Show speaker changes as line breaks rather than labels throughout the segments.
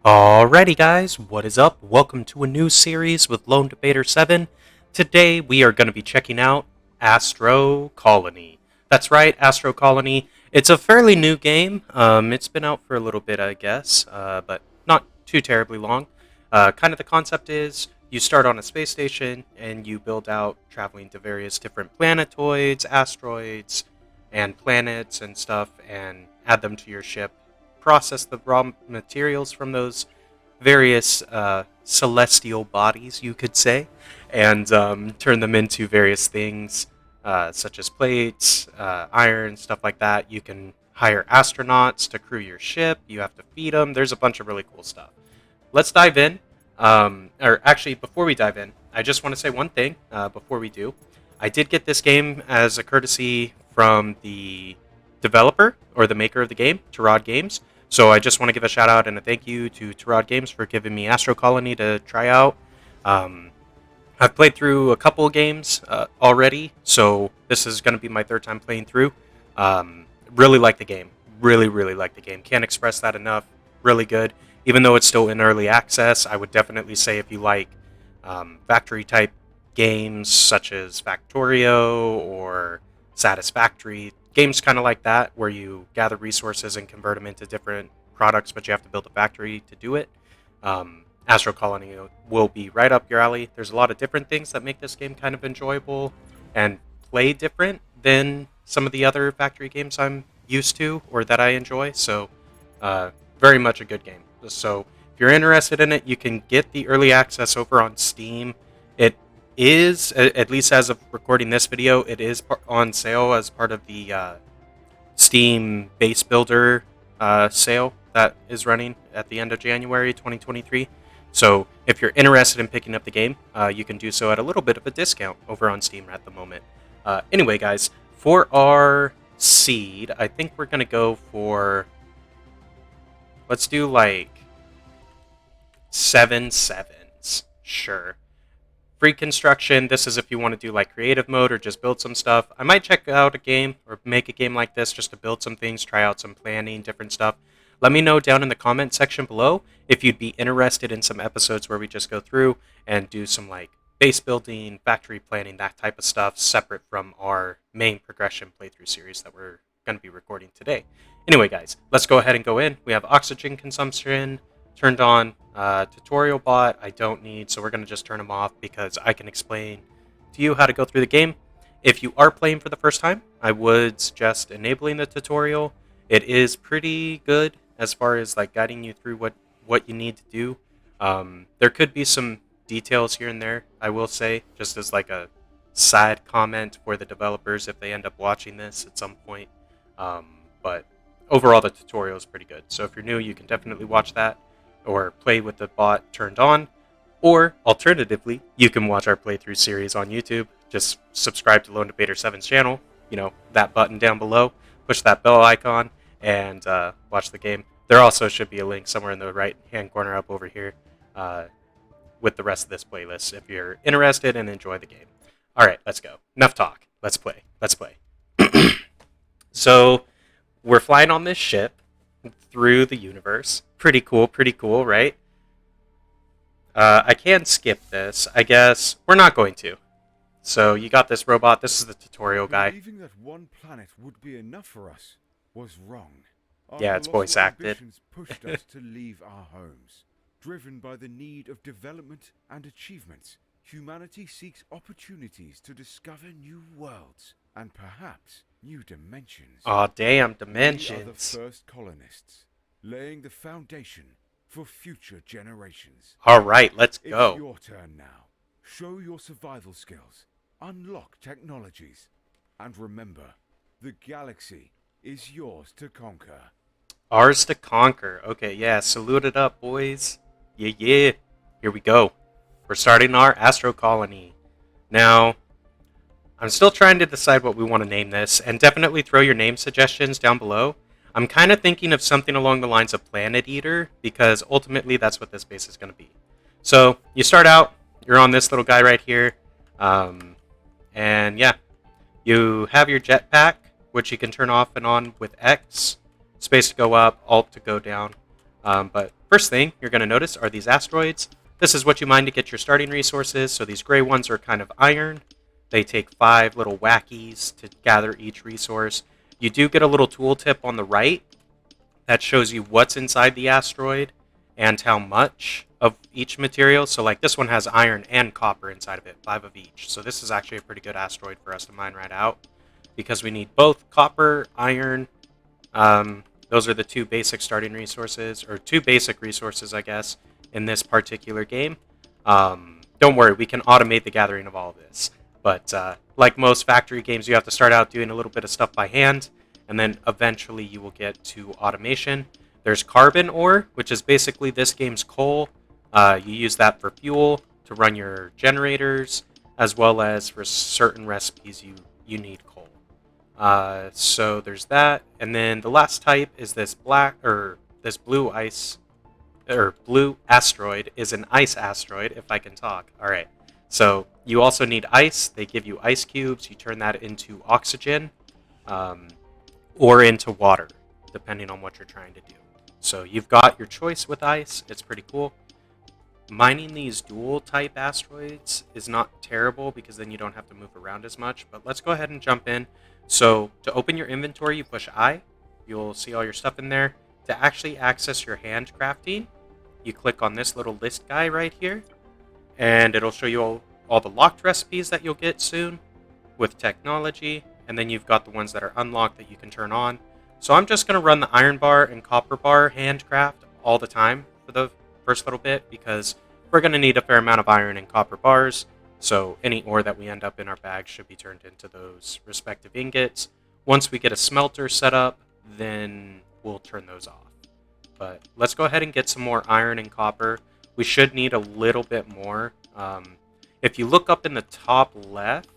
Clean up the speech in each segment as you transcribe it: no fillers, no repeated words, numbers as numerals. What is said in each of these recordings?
Alrighty guys, what is up? Welcome to a new series with Lone Debater 7. Today we are going to be checking out Astro Colony. That's right, Astro Colony. It's a fairly new game. It's been out for a little bit, I guess, but not too terribly long. Kind of the concept is you start on a space station and you build out traveling to various different planetoids, asteroids, and planets and stuff and add them to your ship, process the raw materials from those various celestial bodies, you could say, and turn them into various things such as plates, iron, stuff like that. You can hire astronauts to crew your ship. You have to feed them. There's a bunch of really cool stuff. Let's dive in. Or actually, before we dive in, I just want to say one thing before we do. I did get this game as a courtesy from the developer or the maker of the game, Tarod Games. So I just want to give a shout out and a thank you to Tarod Games for giving me Astro Colony to try out. I've played through a couple of games already, so this is going to be my third time playing through. Really like the game. Really like the game. Can't express that enough. Really good. Even though it's still in early access, I would definitely say if you like factory-type games such as Factorio or Satisfactory, games kind of like that, where you gather resources and convert them into different products, but you have to build a factory to do it. Astro Colony will be right up your alley. There's a lot of different things that make this game kind of enjoyable and play different than some of the other factory games I'm used to or that I enjoy. So, very much a good game. So, if you're interested in it, you can get the early access over on Steam. It is, at least as of recording this video, it is on sale as part of the Steam Base Builder sale that is running at the end of January 2023. So if you're interested in picking up the game, you can do so at a little bit of a discount over on Steam at the moment. Anyway, guys, for our seed, I think we're going to go for, let's do like 7 sevens. Sure. Free construction, this is if you want to do like creative mode or just build some stuff. I might check out a game or make a game like this just to build some things, try out some planning, different stuff. Let me know down in the comment section below if you'd be interested in some episodes where we just go through and do some like base building, factory planning, that type of stuff, separate from our main progression playthrough series that we're going to be recording today. Anyway, guys, let's go ahead and go in. We have oxygen consumption turned on. Tutorial bot I don't need, so we're going to just turn them off because I can explain to you how to go through the game. If you are playing for the first time, I would suggest enabling the tutorial. It is pretty good as far as like guiding you through what you need to do. There could be some details here and there, I will say, just as like a side comment for the developers if they end up watching this at some point. But overall, the tutorial is pretty good. So if you're new, you can definitely watch that or play with the bot turned on, or alternatively, you can watch our playthrough series on YouTube. Just subscribe to Lone Debater 7's channel, that button down below, push that bell icon, and watch the game. There also should be a link somewhere in the right-hand corner up over here with the rest of this playlist if you're interested and enjoy the game. All right, let's go. Enough talk. Let's play. So, we're flying on this ship through the universe. Pretty cool, right? I can skip this. I guess we're not going to. So you got this robot. This is the tutorial guy.
Believing that one planet would be enough for us was wrong.
Yeah, it's voice acted.
Pushed us to leave our homes. Driven by the need of development and achievements, humanity seeks opportunities to discover new worlds and perhaps new dimensions.
Aw, damn, dimensions.
We are the first colonists, laying the foundation for future generations.
All right, let's go.
It's your turn now. Show your survival skills, unlock technologies, and remember, the galaxy is yours to conquer.
Ours to conquer. Okay, yeah, salute it up, boys. Yeah. Here we go. We're starting our Astro Colony. Now, I'm still trying to decide what we want to name this, and definitely throw your name suggestions down below. I'm kind of thinking of something along the lines of Planet Eater, because ultimately that's what this base is going to be. So, you start out, you're on this little guy right here, and yeah, you have your jetpack, which you can turn off and on with X, space to go up, Alt to go down. But first thing you're going to notice are these asteroids. This is what you mine to get your starting resources. So these gray ones are kind of iron. They take 5 little wackies to gather each resource. You do get a little tooltip on the right that shows you what's inside the asteroid and how much of each material. So like this one has iron and copper inside of it, 5 of each. So this is actually a pretty good asteroid for us to mine right out because we need both copper, iron. Those are the 2 basic starting resources, or 2 basic resources, I guess, in this particular game. Don't worry, we can automate the gathering of all of this. But like most factory games, you have to start out doing a little bit of stuff by hand, and then eventually you will get to automation. There's carbon ore, which is basically this game's coal. You use that for fuel to run your generators, as well as for certain recipes you need coal. So there's that, and then the last type is this blue asteroid is an ice asteroid, if I can talk. All right. So you also need ice. They give you ice cubes. You turn that into oxygen, or into water, depending on what you're trying to do. So you've got your choice with ice. It's pretty cool. Mining these dual type asteroids is not terrible because then you don't have to move around as much. But let's go ahead and jump in. So to open your inventory, you push I. You'll see all your stuff in there. To actually access your handcrafting, you click on this little list guy right here, and it'll show you all the locked recipes that you'll get soon with technology, and then you've got the ones that are unlocked that you can turn on. So I'm just going to run the iron bar and copper bar handcraft all the time for the first little bit, because we're going to need a fair amount of iron and copper bars, so any ore that we end up in our bag should be turned into those respective ingots. Once we get a smelter set up, then we'll turn those off. But let's go ahead and get some more iron and copper. We should need a little bit more. If you look up in the top left,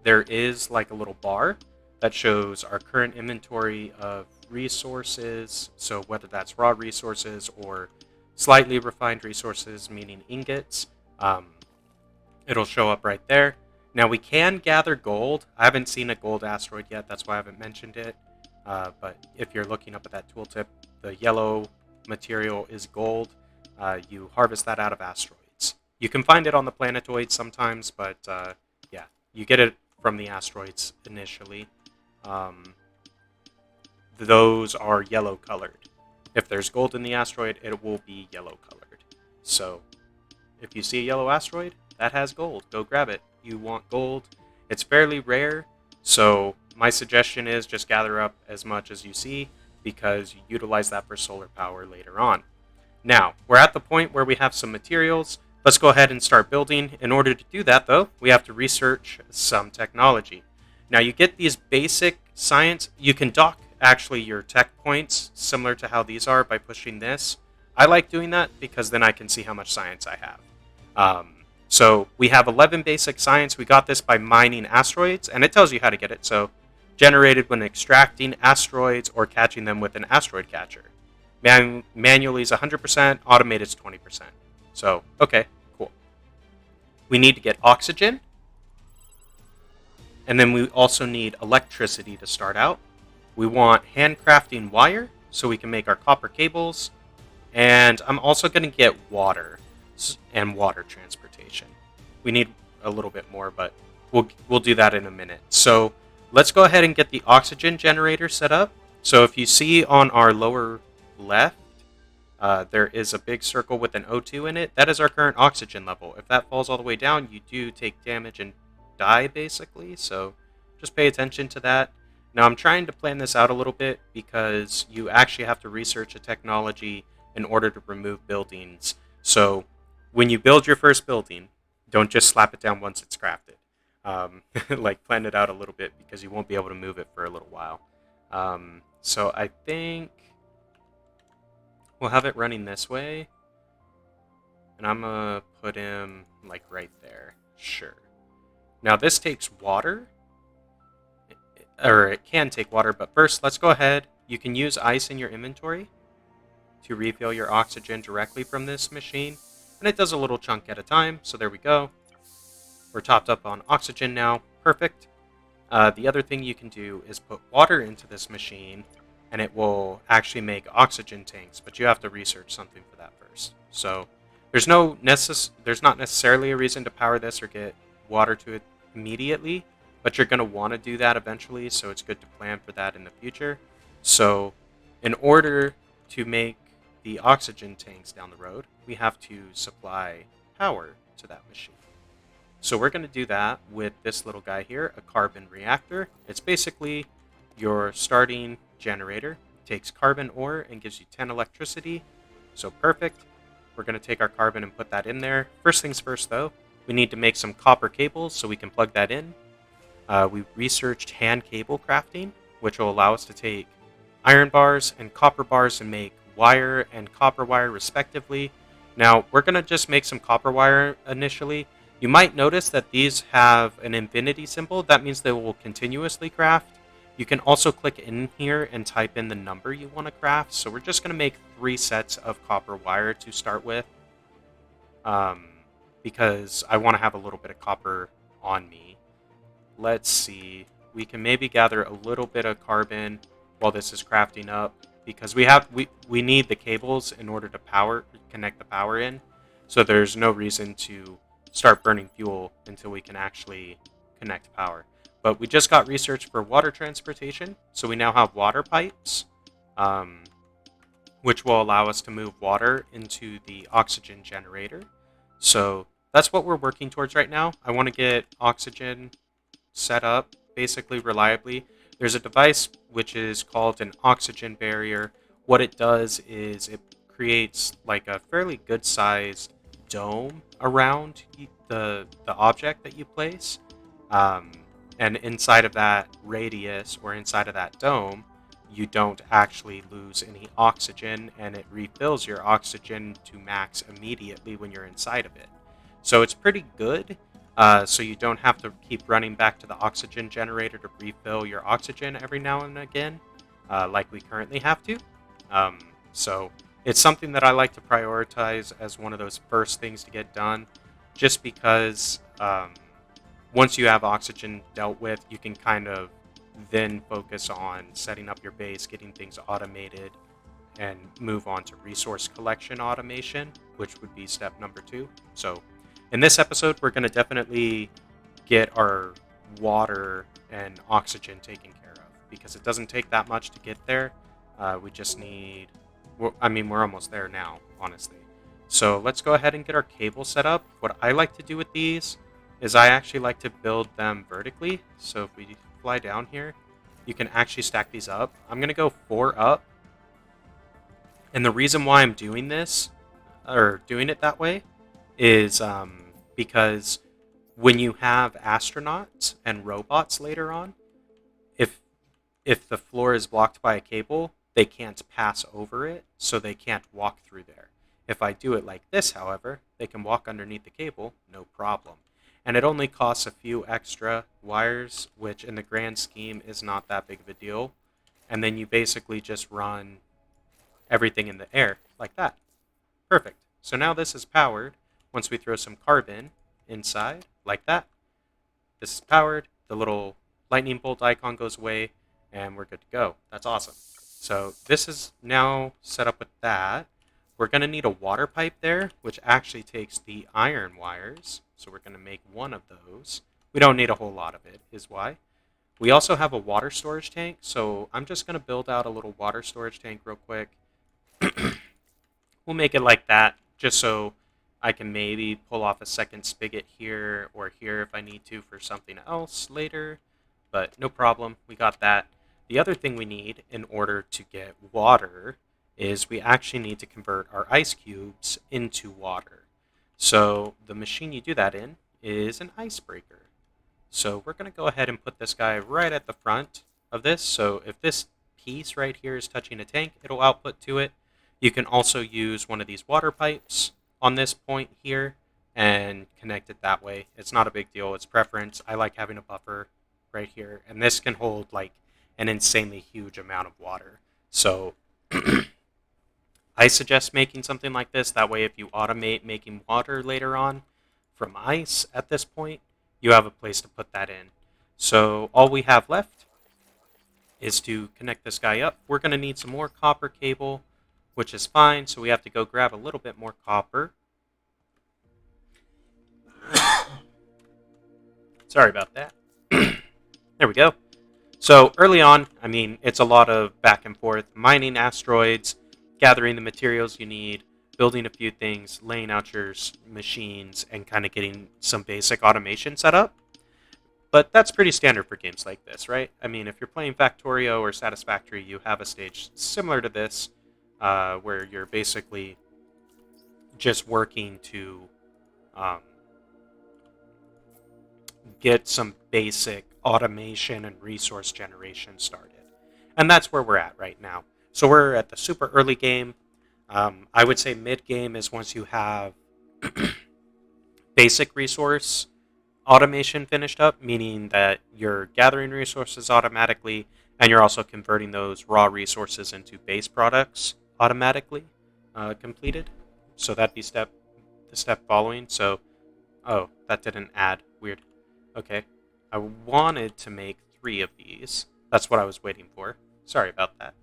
there is like a little bar that shows our current inventory of resources. So whether that's raw resources or slightly refined resources, meaning ingots, it'll show up right there. Now we can gather gold. I haven't seen a gold asteroid yet, that's why I haven't mentioned it. But if you're looking up at that tooltip, the yellow material is gold. You harvest that out of asteroids. You can find it on the planetoids sometimes, but yeah, you get it from the asteroids initially. Those are yellow colored. If there's gold in the asteroid, it will be yellow colored. So if you see a yellow asteroid that has gold, go grab it. You want gold. It's fairly rare, so my suggestion is just gather up as much as you see, because you utilize that for solar power later on. Now, we're at the point where we have some materials. Let's go ahead and start building. In order to do that, though, we have to research some technology. Now, you get these basic science. You can dock, actually, your tech points, similar to how these are, by pushing this. I like doing that because then I can see how much science I have. So we have 11 basic science. We got this by mining asteroids, and it tells you how to get it. So generated when extracting asteroids or catching them with an asteroid catcher. Manually is 100%, automated is 20%. So, okay, cool. We need to get oxygen, and then we also need electricity to start out. We want handcrafting wire, so we can make our copper cables, and I'm also going to get water and water transportation. We need a little bit more, but we'll do that in a minute. So let's go ahead and get the oxygen generator set up. So if you see on our lower left, there is a big circle with an O2 in it. That is our current oxygen level. If that falls all the way down, you do take damage and die, basically. So just pay attention to that. Now, I'm trying to plan this out a little bit because you actually have to research a technology in order to remove buildings. So when you build your first building, don't just slap it down once it's crafted. Like, plan it out a little bit because you won't be able to move it for a little while. So I think we'll have it running this way. And I'm going to put him, like, right there. Sure. Now, this takes water. Or it can take water, but first, let's go ahead. You can use ice in your inventory to refill your oxygen directly from this machine. And it does a little chunk at a time, so there we go. We're topped up on oxygen now. Perfect. The other thing you can do is put water into this machine, and it will actually make oxygen tanks, but you have to research something for that first. So there's not necessarily a reason to power this or get water to it immediately, but you're going to want to do that eventually, so it's good to plan for that in the future. So in order to make the oxygen tanks down the road, we have to supply power to that machine. So we're going to do that with this little guy here, a carbon reactor. It's basically your starting generator. It takes carbon ore and gives you 10 electricity. So perfect. We're going to take our carbon and put that in there. First things first, though, we need to make some copper cables so we can plug that in. We researched hand cable crafting, which will allow us to take iron bars and copper bars and make wire and copper wire respectively. Now, we're going to just make some copper wire initially. You might notice that these have an infinity symbol. That means they will continuously craft. You can also click in here and type in the number you want to craft. So we're just going to make 3 sets of copper wire to start with, because I want to have a little bit of copper on me. Let's see. We can maybe gather a little bit of carbon while this is crafting up, because we need the cables in order to connect the power in. So there's no reason to start burning fuel until we can actually connect power. But we just got research for water transportation, so we now have water pipes, which will allow us to move water into the oxygen generator. So that's what we're working towards right now. I want to get oxygen set up basically reliably. There's a device which is called an oxygen barrier. What it does is it creates like a fairly good sized dome around the object that you place, and inside of that radius or inside of that dome, you don't actually lose any oxygen, and it refills your oxygen to max immediately when you're inside of it. So it's pretty good. So you don't have to keep running back to the oxygen generator to refill your oxygen every now and again, like we currently have to. So it's something that I like to prioritize as one of those first things to get done, just because once you have oxygen dealt with, you can kind of then focus on setting up your base, getting things automated, and move on to resource collection automation, which would be step number 2. So in this episode, we're going to definitely get our water and oxygen taken care of, because it doesn't take that much to get there. We just need... we're almost there now, honestly. So let's go ahead and get our cable set up. What I like to do with these is I actually like to build them vertically. So if we fly down here, you can actually stack these up. I'm going to go 4 up. And the reason why I'm doing this, or doing it that way, is because when you have astronauts and robots later on, if the floor is blocked by a cable, they can't pass over it, so they can't walk through there. If I do it like this, however, they can walk underneath the cable, no problem. And it only costs a few extra wires, which in the grand scheme is not that big of a deal. And then you basically just run everything in the air like that. Perfect. So now this is powered. Once we throw some carbon inside, like that, this is powered. The little lightning bolt icon goes away, and we're good to go. That's awesome. So this is now set up with that. We're going to need a water pipe there, which actually takes the iron wires. So we're going to make 1 of those. We don't need a whole lot of it, is why. We also have a water storage tank, so I'm just going to build out a little water storage tank real quick. We'll make it like that, just so I can maybe pull off a second spigot here or here if I need to for something else later. But no problem, we got that. The other thing we need in order to get water is we actually need to convert our ice cubes into water. So the machine you do that in is an icebreaker. So we're going to go ahead and put this guy right at the front of this. So if this piece right here is touching a tank, it'll output to it. You can also use one of these water pipes on this point here and connect it that way. It's not a big deal. It's preference. I like having a buffer right here. And this can hold like an insanely huge amount of water. So I suggest making something like this. That way if you automate making water later on from ice at this point, you have a place to put that in. So all we have left is to connect this guy up. We're going to need some more copper cable, which is fine, so we have to go grab a little bit more copper. Sorry about that. There we go. So early on, I mean, it's a lot of back and forth, mining asteroids, gathering the materials you need, building a few things, laying out your machines, and kind of getting some basic automation set up. But that's pretty standard for games like this, right? I mean, if you're playing Factorio or Satisfactory, you have a stage similar to this, where you're basically just working to get some basic automation and resource generation started. And that's where we're at right now. So we're at the super early game. I would say mid-game is once you have basic resource automation finished up, meaning that you're gathering resources automatically and you're also converting those raw resources into base products automatically completed. So that'd be the step following. So, oh, that didn't add. Weird. Okay. I wanted to make 3 of these. That's what I was waiting for. Sorry about that.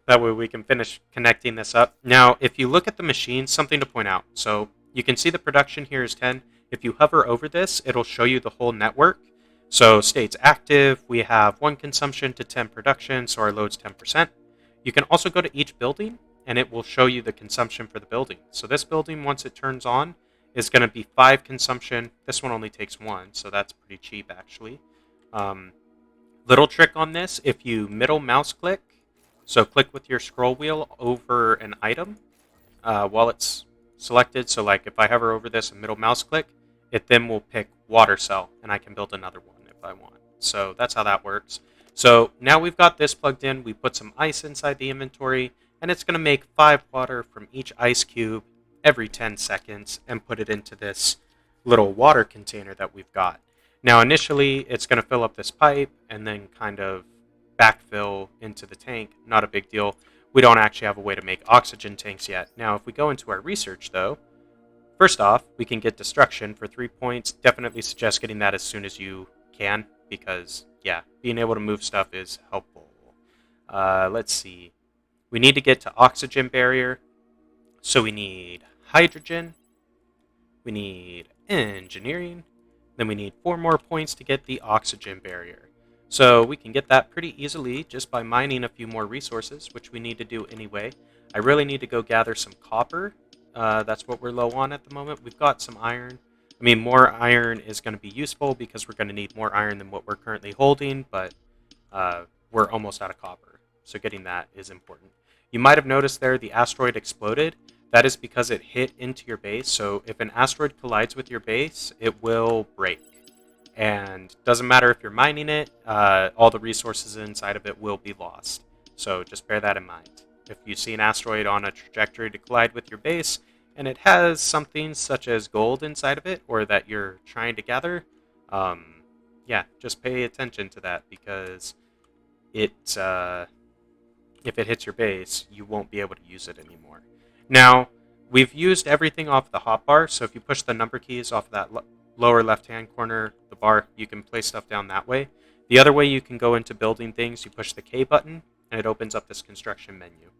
That way we can finish connecting this up. Now, if you look at the machine, something to point out. So you can see the production here is 10. If you hover over this, it'll show you the whole network. So states active, we have 1 consumption to 10 production, so our load's 10%. You can also go to each building, and it will show you the consumption for the building. So this building, once it turns on, is going to be 5 consumption. This one only takes 1, so that's pretty cheap, actually. Little trick on this, if you middle mouse click, so click with your scroll wheel over an item while it's selected. So like if I hover over this and middle mouse click, it then will pick water cell, and I can build another one if I want. So that's how that works. So now we've got this plugged in. We put some ice inside the inventory, and it's going to make 5 water from each ice cube every 10 seconds and put it into this little water container that we've got. Now initially it's going to fill up this pipe and then kind of backfill into the tank. Not a big deal. We don't actually have a way to make oxygen tanks yet. Now if we go into our research though, first off, we can get destruction for 3 points. Definitely suggest getting that as soon as you can because, yeah, being able to move stuff is helpful. Let's see. We need to get to oxygen barrier. So we need hydrogen. We need engineering. Then we need 4 more points to get the oxygen barrier. So we can get that pretty easily just by mining a few more resources, which we need to do anyway. I really need to go gather some copper. That's what we're low on at the moment. We've got some iron. I mean, more iron is going to be useful because we're going to need more iron than what we're currently holding, but we're almost out of copper. So getting that is important. You might have noticed there the asteroid exploded. That is because it hit into your base. So if an asteroid collides with your base, it will break. And doesn't matter if you're mining it, all the resources inside of it will be lost. So just bear that in mind. If you see an asteroid on a trajectory to collide with your base, and it has something such as gold inside of it, or that you're trying to gather, yeah, just pay attention to that because if it hits your base, you won't be able to use it anymore. Now, we've used everything off the hotbar, so if you push the number keys off that lower left-hand corner, the bar, you can place stuff down that way. The other way you can go into building things, you push the K button, and it opens up this construction menu.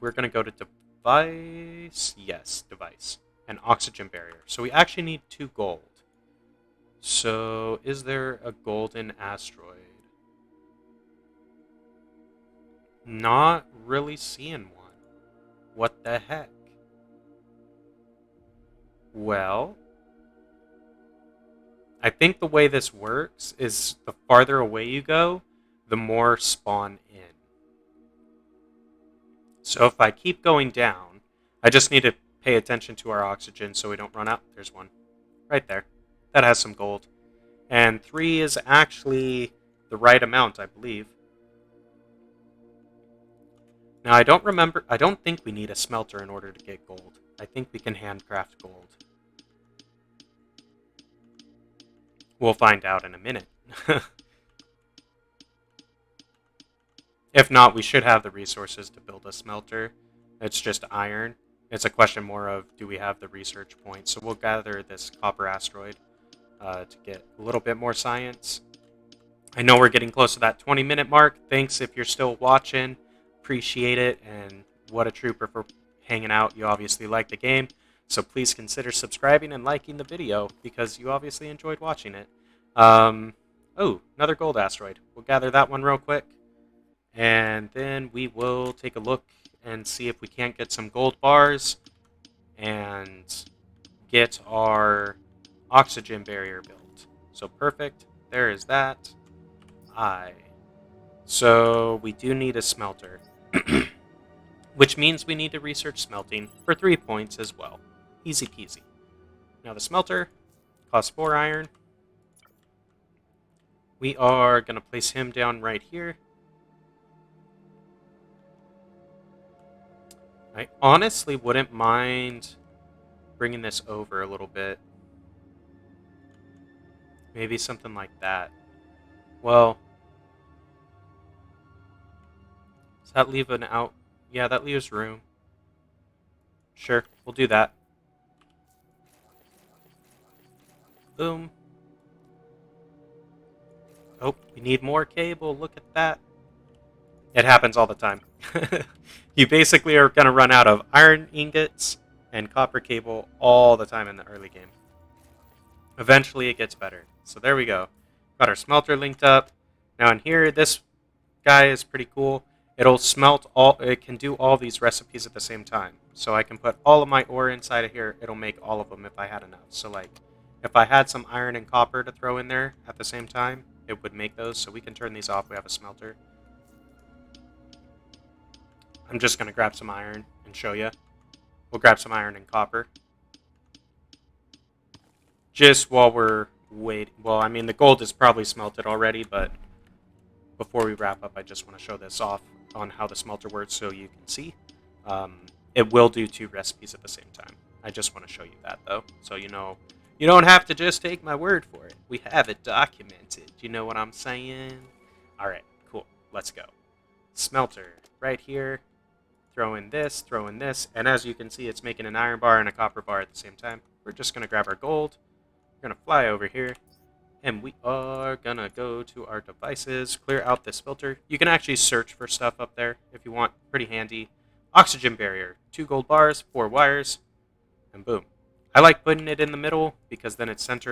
We're going to go to device, yes, device, and oxygen barrier. So we actually need 2 gold. So is there a golden asteroid? Not really seeing one. What the heck? Well, I think the way this works is the farther away you go, the more spawn in. So if I keep going down, I just need to pay attention to our oxygen so we don't run out. There's one right there. That has some gold. And 3 is actually the right amount, I believe. Now, I don't think we need a smelter in order to get gold. I think we can handcraft gold. We'll find out in a minute. If not, we should have the resources to build a smelter. It's just iron. It's a question more of, do we have the research points? So we'll gather this copper asteroid to get a little bit more science. I know we're getting close to that 20-minute mark. Thanks if you're still watching. Appreciate it. And what a trooper for hanging out. You obviously like the game. So please consider subscribing and liking the video because you obviously enjoyed watching it. Oh, another gold asteroid. We'll gather that one real quick. And then we will take a look and see if we can't get some gold bars and get our oxygen barrier built. So perfect. There is that. So we do need a smelter, which means we need to research smelting for 3 points as well. Easy peasy. Now the smelter costs 4 iron. We are going to place him down right here. I honestly wouldn't mind bringing this over a little bit. Maybe something like that. Well, does that leave an out? Yeah, that leaves room. Sure, we'll do that. Boom. Oh, we need more cable. Look at that. It happens all the time. You basically are going to run out of iron ingots and copper cable all the time in the early game. Eventually it gets better. So there we go. Got our smelter linked up. Now in here, this guy is pretty cool. It'll smelt all, it can do all these recipes at the same time. So I can put all of my ore inside of here. It'll make all of them if I had enough. So like, if I had some iron and copper to throw in there at the same time, it would make those. So we can turn these off. We have a smelter. I'm just going to grab some iron and show you. We'll grab some iron and copper. Just while we're waiting. Well, I mean, the gold is probably smelted already, but before we wrap up, I just want to show this off on how the smelter works so you can see. It will do 2 recipes at the same time. I just want to show you that, though, so you know you don't have to just take my word for it. We have it documented. You know what I'm saying? All right, cool. Let's go. Smelter right here. Throw in this, and as you can see, it's making an iron bar and a copper bar at the same time. We're just going to grab our gold. We're going to fly over here, and we are going to go to our devices, clear out this filter. You can actually search for stuff up there if you want. Pretty handy. Oxygen barrier, 2 gold bars, 4 wires, and boom. I like putting it in the middle because then it's centered